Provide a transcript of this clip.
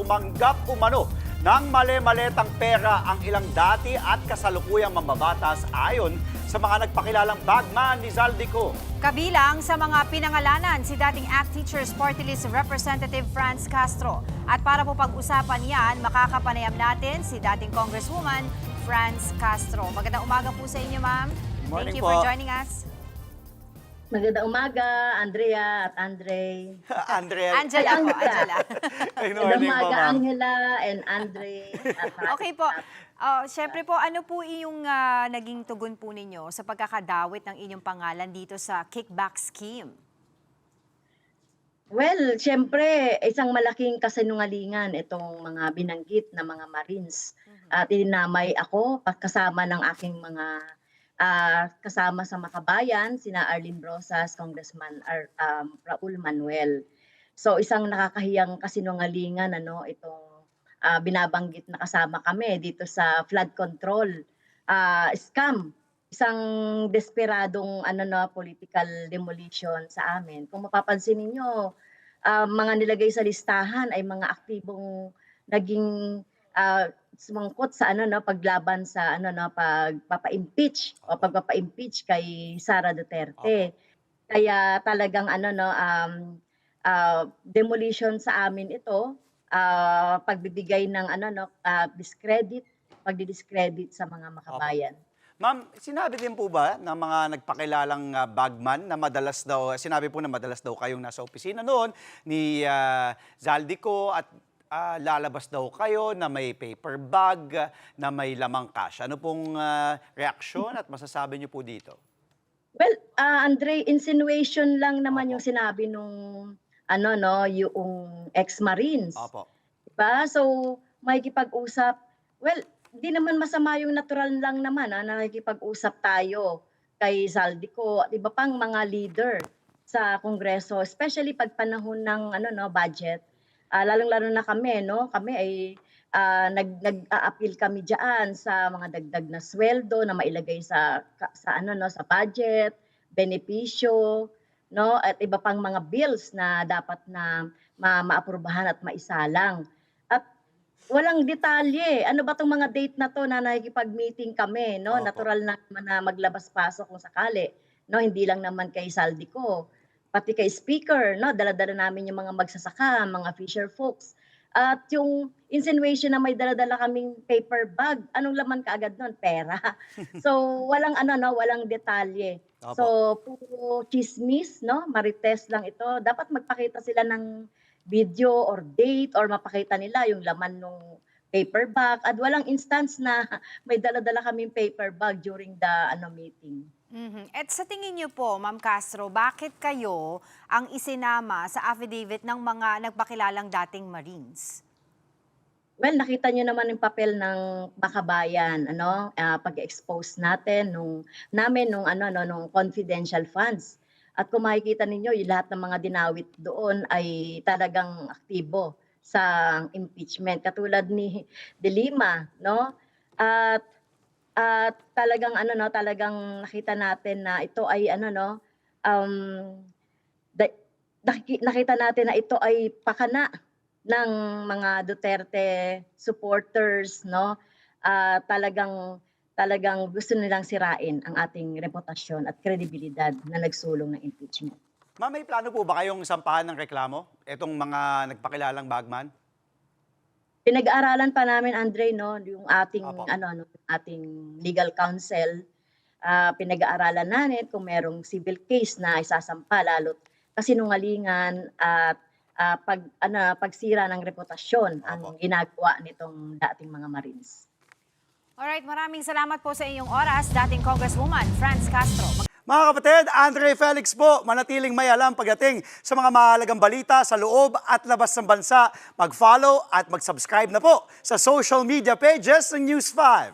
tumanggap umano ng mali-maletang pera ang ilang dati at kasalukuyang mambabatas ayon sa mga nagpakilalang bagman ni Zaldico. Kabilang sa mga pinangalanan si dating ACT Teachers Party List Representative Franz Castro. At para po pag-usapan yan, makakapanayam natin si dating Congresswoman Franz Castro. Magandang umaga po sa inyo, ma'am. Morning Thank you po. for joining us. Magandang umaga, Andrea at Andre. Andrea. Angela po, Angela. Good Magandang morning po, umaga, ma'am. Angela and Andre. Okay po. Siyempre po, ano po yung naging tugon po ninyo sa pagkakadawit ng inyong pangalan dito sa kickback scheme? Well, siyempre, isang malaking kasinungalingan itong mga binanggit na mga Marines. At ininamay ako kasama ng aking mga kasama sa Makabayan, sina Arlene Brosas, Congressman Raul Manuel. So isang nakakahiyang kasinungalingan itong binabanggit na kasama kami dito sa flood control scam. Isang desperadong political demolition sa amin. Kung mapapansin niyo, mga nilagay sa listahan ay mga aktibong naging sumangkot sa paglaban sa pagpapa-impeach o pagpapa-impeach kay Sara Duterte. Kaya talagang demolition sa amin ito, pagbibigay ng discredit, pagdi-discredit sa mga makabayan. Ma'am, sinabi din po ba ng mga nagpakilalang bagman na sinabi po na madalas daw kayong nasa opisina noon ni Zaldico at lalabas daw kayo na may paper bag, na may lamang cash. Ano pong reaksyon at masasabi niyo po dito? Well, Andre, insinuation lang naman yung sinabi nung yung ex-Marines. Opo. Diba? So, makikipag-usap. Well, hindi naman masama yung natural lang naman na nakikipag-usap tayo kay Zaldico at iba pang mga leader sa Kongreso, especially pag panahon ng budget. Lalong-lalo na kami, kami ay nag-a-appeal kami diyan sa mga dagdag na sweldo na mailagay sa budget, benepisyo, at iba pang mga bills na dapat na maaprubahan at maisalang. At walang detalye. Ano ba tong mga date na to na nakikipag-meeting kami, Opo. Natural na naman na maglabas-pasok kung sakali, Hindi lang naman kay Zaldico, pati kay speaker, dala-dala namin yung mga magsasaka, mga fisher folks. At yung insinuation na may dala-dala kaming paper bag, anong laman kaagad nun? Pera. So walang walang detalye. Opo. So puro chismis, marites lang ito. Dapat magpakita sila ng video or date or mapakita nila yung laman ng paper bag. At walang instance na may dala-dala kaming paper bag during the meeting. At sa tingin niyo po, Ma'am Castro, bakit kayo ang isinama sa affidavit ng mga nagpakilalang dating Marines? Well, nakita niyo naman yung papel ng Makabayan, pag-expose natin nung confidential funds. At kung makikita ninyo, yung lahat ng mga dinawit doon ay talagang aktibo sa impeachment. Katulad ni De Lima, At talagang talagang nakita natin na ito ay nakita natin na ito ay pakana ng mga Duterte supporters, talagang gusto nilang sirain ang ating reputasyon at kredibilidad na nagsulong ng impeachment. Ma'am, may plano po ba kayong sampahan ng reklamo? Itong mga nagpakilalang bagman? Pinag-aaralan pa namin, Andre, yung ating Opo. ating legal counsel, pinag-aaralan namin kung merong civil case na isasampa lalo't kasinungalingan at pagsira ng reputasyon ang ginagawa nitong dating mga Marines. Alright, maraming salamat po sa inyong oras, dating Congresswoman Franz Castro. Mga kapatid, Andre Felix po, manatiling may alam pagdating sa mga mahalagang balita sa loob at labas ng bansa. Mag-follow at mag-subscribe na po sa social media pages ng News 5.